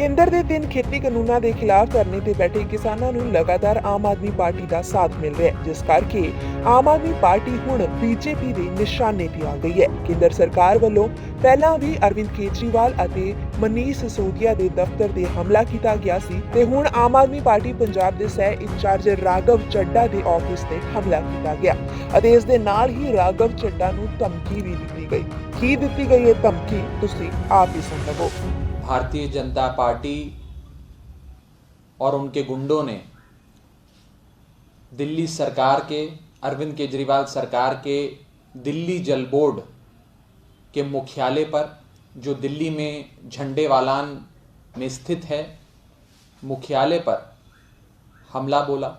ਕੇਂਦਰ ਦੇ 3 ਖੇਤੀ ਕਾਨੂੰਨਾਂ ਦੇ ਖਿਲਾਫ ਧਰਨੇ ਤੇ ਬੈਠੇ ਕਿਸਾਨਾਂ ਨੂੰ ਲਗਾਤਾਰ ਆਮ ਆਦਮੀ ਪਾਰਟੀ ਦਾ ਸਾਥ ਮਿਲ ਰਿਹਾ ਹੈ, ਜਿਸ ਕਰਕੇ ਆਮ ਆਦਮੀ ਪਾਰਟੀ ਹੁਣ ਬੀਜੇਪੀ ਦੇ ਨਿਸ਼ਾਨੇ ਤੇ ਆ ਗਈ ਹੈ। ਕੇਂਦਰ ਸਰਕਾਰ ਵੱਲੋਂ ਪਹਿਲਾਂ ਵੀ ਅਰਵਿੰਦ ਕੇਜਰੀਵਾਲ ਅਤੇ ਮਨੀਸ਼ ਸਿਸੋਦੀਆ ਦੇ ਦਫ਼ਤਰ ਤੇ ਹਮਲਾ ਕੀਤਾ ਗਿਆ ਸੀ ਤੇ ਹੁਣ ਆਮ ਆਦਮੀ ਪਾਰਟੀ ਪੰਜਾਬ ਦੇ ਸਹਿ ਇੰਚਾਰਜ ਰਾਘਵ ਚੱਡਾ ਦੇ ਆਫਿਸ ਤੇ ਹਮਲਾ ਕੀਤਾ ਗਿਆ ਅਤੇ ਇਸ ਦੇ ਨਾਲ ਹੀ ਰਾਘਵ ਚੱਡਾ ਨੂੰ ਧਮਕੀ ਵੀ ਦਿੱਤੀ ਗਈ। ਕੀ ਦਿੱਤੀ ਗਈ ਇਹ ਧਮਕੀ ਤੁਸੀਂ ਆਪ ਹੀ ਸੁਣ ਲਵੋ। भारतीय जनता पार्टी और उनके गुंडों ने दिल्ली सरकार के अरविंद केजरीवाल सरकार के दिल्ली जल बोर्ड के मुख्यालय पर, जो दिल्ली में झंडेवालान में स्थित है, मुख्यालय पर हमला बोला।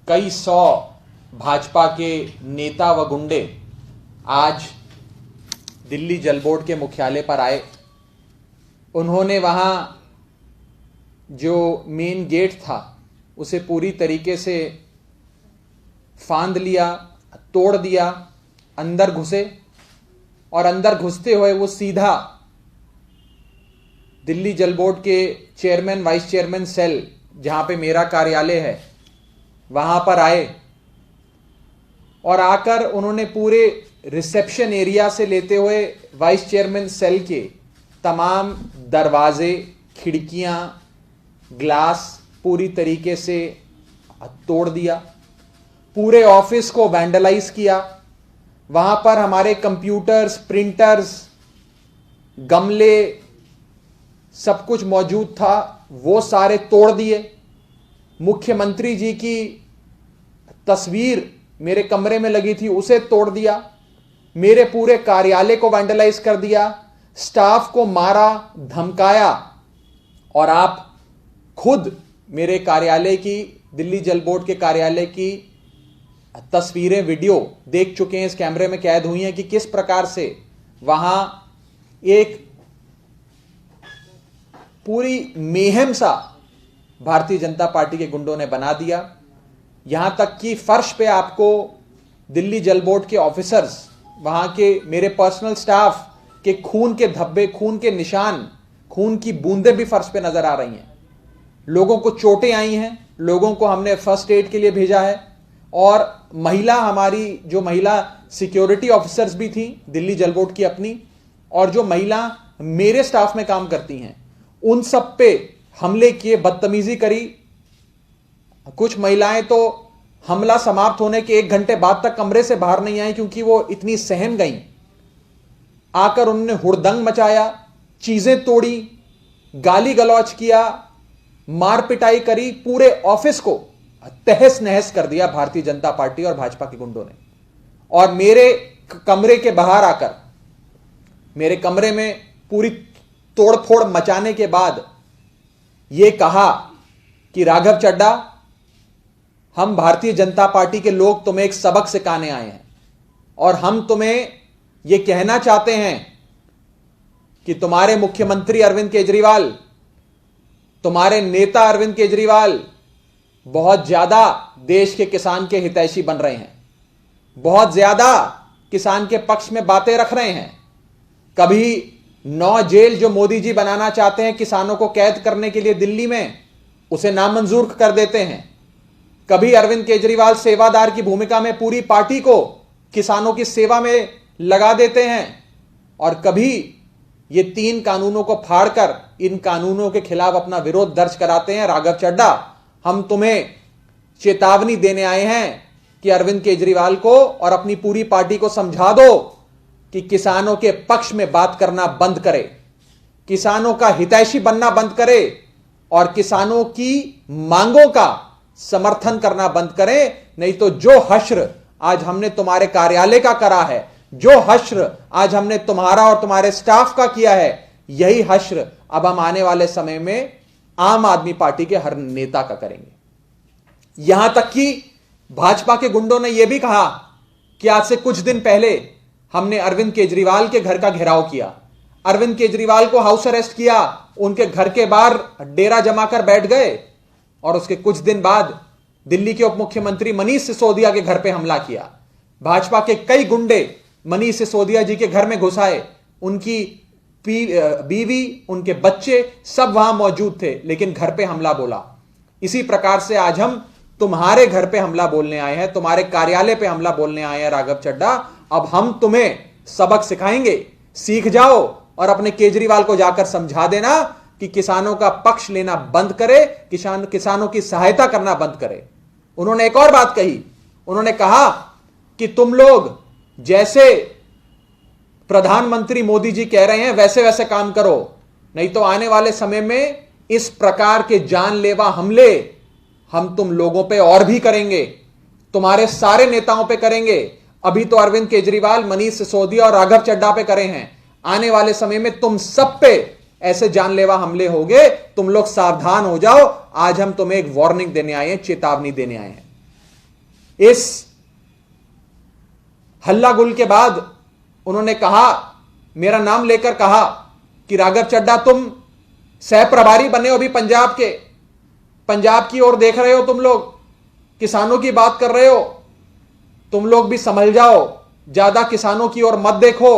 कई सौ भाजपा के नेता व गुंडे आज दिल्ली जल बोर्ड के मुख्यालय पर आए। उन्होंने वहाँ जो मेन गेट था उसे पूरी तरीके से फांद लिया, तोड़ दिया, अंदर घुसे और अंदर घुसते हुए वो सीधा दिल्ली जल बोर्ड के चेयरमैन वाइस चेयरमैन सेल, जहाँ पे मेरा कार्यालय है, वहाँ पर आए और आकर उन्होंने पूरे रिसेप्शन एरिया से लेते हुए वाइस चेयरमैन सेल के तमाम दरवाजे, खिड़कियां, ग्लास पूरी तरीके से तोड़ दिया। पूरे ऑफिस को वैंडलाइज किया। वहां पर हमारे कंप्यूटर्स, प्रिंटर्स, गमले सब कुछ मौजूद था, वो सारे तोड़ दिए। मुख्यमंत्री जी की तस्वीर मेरे कमरे में लगी थी, उसे तोड़ दिया। मेरे पूरे कार्यालय को वैंडलाइज कर दिया। स्टाफ को मारा, धमकाया और आप खुद मेरे कार्यालय की, दिल्ली जल बोर्ड के कार्यालय की तस्वीरें, वीडियो देख चुके हैं, इस कैमरे में कैद हुई हैं कि किस प्रकार से वहां एक पूरी मेहम सा भारतीय जनता पार्टी के गुंडों ने बना दिया। यहां तक कि फर्श पे आपको दिल्ली जल बोर्ड के ऑफिसर्स, वहां के मेरे पर्सनल स्टाफ के खून के धब्बे, खून के निशान, खून की बूंदें भी फर्श पे नजर आ रही हैं। लोगों को चोटें आई हैं, लोगों को हमने फर्स्ट एड के लिए भेजा है। और महिला, हमारी जो महिला सिक्योरिटी ऑफिसर्स भी थी दिल्ली जल बोर्ड की अपनी, और जो महिला मेरे स्टाफ में काम करती हैं, उन सब पे हमले किए, बदतमीजी करी। कुछ महिलाएं तो हमला समाप्त होने के 1 घंटे बाद तक कमरे से बाहर नहीं आई क्योंकि वो इतनी सहम गईं। आकर उन्होंने हुड़दंग मचाया, चीजें तोड़ी, गाली गलौज किया, मार पिटाई करी, पूरे ऑफिस को तहस नहस कर दिया भारतीय जनता पार्टी और भाजपा के गुंडों ने। और मेरे कमरे के बाहर आकर, मेरे कमरे में पूरी तोड़फोड़ मचाने के बाद यह कहा कि राघव चड्डा, हम भारतीय जनता पार्टी के लोग तुम्हें एक सबक सिखाने आए हैं और हम तुम्हें ये कहना चाहते हैं कि तुम्हारे मुख्यमंत्री अरविंद केजरीवाल, तुम्हारे नेता अरविंद केजरीवाल बहुत ज्यादा देश के किसान के हितैषी बन रहे हैं, बहुत ज्यादा किसान के पक्ष में बातें रख रहे हैं। कभी 9 जेल जो मोदी जी बनाना चाहते हैं किसानों को कैद करने के लिए दिल्ली में, उसे नामंजूर कर देते हैं। कभी अरविंद केजरीवाल सेवादार की भूमिका में पूरी पार्टी को किसानों की सेवा में लगा देते हैं, और कभी ये 3 कानूनों को फाड़कर इन कानूनों के खिलाफ अपना विरोध दर्ज कराते हैं। राघव चड्डा, हम तुम्हें चेतावनी देने आए हैं कि अरविंद केजरीवाल को और अपनी पूरी पार्टी को समझा दो कि किसानों के पक्ष में बात करना बंद करे, किसानों का हितैषी बनना बंद करे और किसानों की मांगों का समर्थन करना बंद करें। नहीं तो जो हश्र आज हमने तुम्हारे कार्यालय का करा है, जो हश्र आज हमने तुम्हारा और तुम्हारे स्टाफ का किया है, यही हश्र अब हम आने वाले समय में आम आदमी पार्टी के हर नेता का करेंगे। यहां तक कि भाजपा के गुंडों ने यह भी कहा कि आज से कुछ दिन पहले हमने अरविंद केजरीवाल के घर का घेराव किया, अरविंद केजरीवाल को हाउस अरेस्ट किया, उनके घर के बाहर डेरा जमाकर बैठ गए और उसके कुछ दिन बाद दिल्ली के उप मुख्यमंत्री मनीष सिसोदिया के घर पे हमला किया। भाजपा के कई गुंडे मनीष सिसोदिया जी के घर में घुस आए, उनकी बीवी, उनके बच्चे सब वहां मौजूद थे, लेकिन घर पे हमला बोला। इसी प्रकार से आज हम तुम्हारे घर पे हमला बोलने आए हैं, तुम्हारे कार्यालय पे हमला बोलने आए हैं राघव चड्ढा। अब हम तुम्हें सबक सिखाएंगे, सीख जाओ और अपने केजरीवाल को जाकर समझा देना कि किसानों का पक्ष लेना बंद करे, किसानों की सहायता करना बंद करे। उन्होंने एक और बात कही, उन्होंने कहा कि तुम लोग जैसे प्रधानमंत्री मोदी जी कह रहे हैं वैसे वैसे काम करो, नहीं तो आने वाले समय में इस प्रकार के जानलेवा हमले हम तुम लोगों पे और भी करेंगे, तुम्हारे सारे नेताओं पे करेंगे। अभी तो अरविंद केजरीवाल, मनीष सिसोदिया और राघव चड्ढा पे करे हैं, आने वाले समय में तुम सब पे ऐसे जानलेवा हमले होंगे, तुम लोग सावधान हो जाओ। आज हम तुम्हें एक वार्निंग देने आए हैं, चेतावनी देने आए हैं। इस हल्ला गुल के बाद उन्होंने कहा, मेरा नाम लेकर कहा कि राघव चड्ढा तुम सह प्रभारी बने हो अभी पंजाब के, पंजाब की ओर देख रहे हो, तुम लोग किसानों की बात कर रहे हो, तुम लोग भी संभल जाओ, ज्यादा किसानों की ओर मत देखो।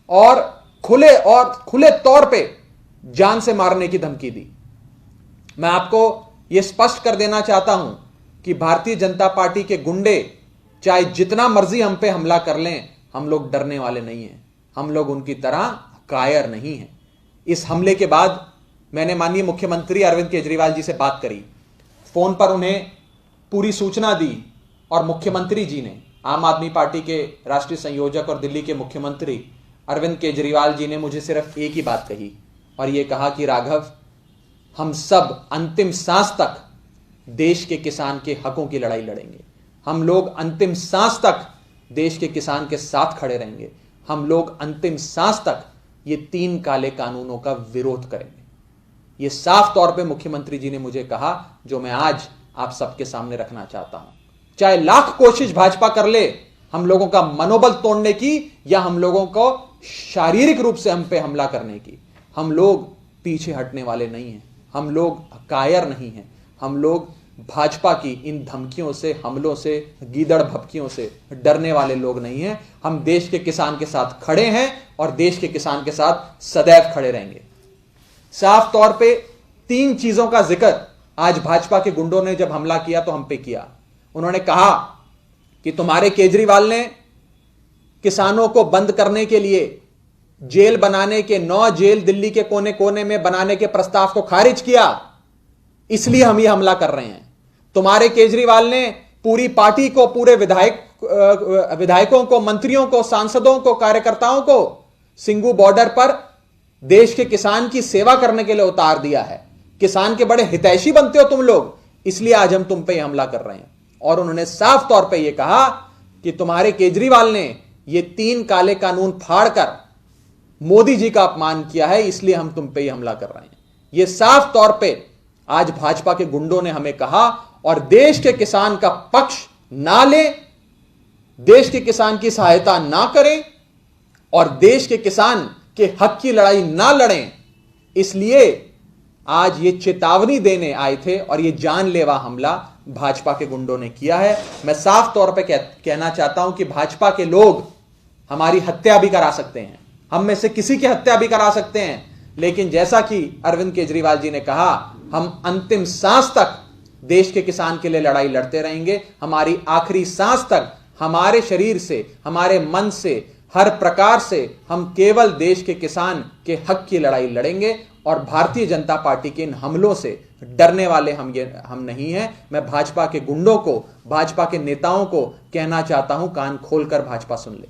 और खुले तौर पे जान से मारने की धमकी दी। मैं आपको यह स्पष्ट कर देना चाहता हूं कि भारतीय जनता पार्टी के गुंडे चाहे जितना मर्जी हम पे हमला कर लें, हम लोग डरने वाले नहीं हैं, हम लोग उनकी तरह कायर नहीं हैं। इस हमले के बाद मैंने माननीय मुख्यमंत्री अरविंद केजरीवाल जी से बात करी, फोन पर उन्हें पूरी सूचना दी और मुख्यमंत्री जी ने, आम आदमी पार्टी के राष्ट्रीय संयोजक और दिल्ली के मुख्यमंत्री अरविंद केजरीवाल जी ने मुझे सिर्फ एक ही बात कही और यह कहा कि राघव, हम सब अंतिम सांस तक देश के किसान के हकों की लड़ाई लड़ेंगे, हम लोग अंतिम सांस तक देश के किसान के साथ खड़े रहेंगे, हम लोग अंतिम सांस तक ये 3 काले कानूनों का विरोध करेंगे। ये साफ तौर पे मुख्यमंत्री जी ने मुझे कहा, जो मैं आज आप सबके सामने रखना चाहता हूं। चाहे लाख कोशिश भाजपा कर ले हम लोगों का मनोबल तोड़ने की या हम लोगों को शारीरिक रूप से हम पे हमला करने की, हम लोग पीछे हटने वाले नहीं हैं, हम लोग कायर नहीं हैं, हम लोग भाजपा की इन धमकियों से, हमलों से, गीदड़ भभकियों से डरने वाले लोग नहीं हैं। हम देश के किसान के साथ खड़े हैं और देश के किसान के साथ सदैव खड़े रहेंगे। साफ तौर पे 3 चीजों का जिक्र आज भाजपा के गुंडों ने जब हमला किया तो हम पे किया। उन्होंने कहा कि तुम्हारे केजरीवाल ने किसानों को बंद करने के लिए जेल बनाने के 9 जेल दिल्ली के कोने कोने में बनाने के प्रस्ताव को खारिज किया, इसलिए हम ये हमला कर रहे हैं। तुम्हारे केजरीवाल ने पूरी पार्टी को, पूरे विधायकों को, मंत्रियों को, सांसदों को, कार्यकर्ताओं को सिंगू बॉर्डर पर देश के किसान की सेवा करने के लिए उतार दिया है। किसान के बड़े हितैषी बनते हो तुम लोग, इसलिए आज हम तुम पे हमला कर रहे हैं। और उन्होंने साफ तौर पे यह कहा कि तुम्हारे केजरीवाल ने ये 3 काले कानून फाड़कर मोदी जी का अपमान किया है, इसलिए हम तुम पे हमला कर रहे हैं। यह साफ तौर पे आज भाजपा के गुंडों ने हमें कहा और देश के किसान का पक्ष ना ले, देश के किसान की सहायता ना करें और देश के किसान के हक की लड़ाई ना लड़ें, इसलिए आज ये चेतावनी देने आए थे और ये जानलेवा हमला भाजपा के गुंडों ने किया है। मैं साफ तौर पे कहना चाहता हूं कि भाजपा के लोग हमारी हत्या भी करा सकते हैं, हम में से किसी की हत्या भी करा सकते हैं, लेकिन जैसा कि अरविंद केजरीवाल जी ने कहा, हम अंतिम सांस तक देश के किसान के लिए लड़ाई लड़ते रहेंगे। हमारी आखिरी सांस तक हमारे शरीर से, हमारे मन से, हर प्रकार से हम केवल देश के किसान के हक की लड़ाई लड़ेंगे और भारतीय जनता पार्टी के इन हमलों से डरने वाले हम नहीं हैं। मैं भाजपा के गुंडों को, भाजपा के नेताओं को कहना चाहता हूं, कान खोलकर भाजपा सुन ले।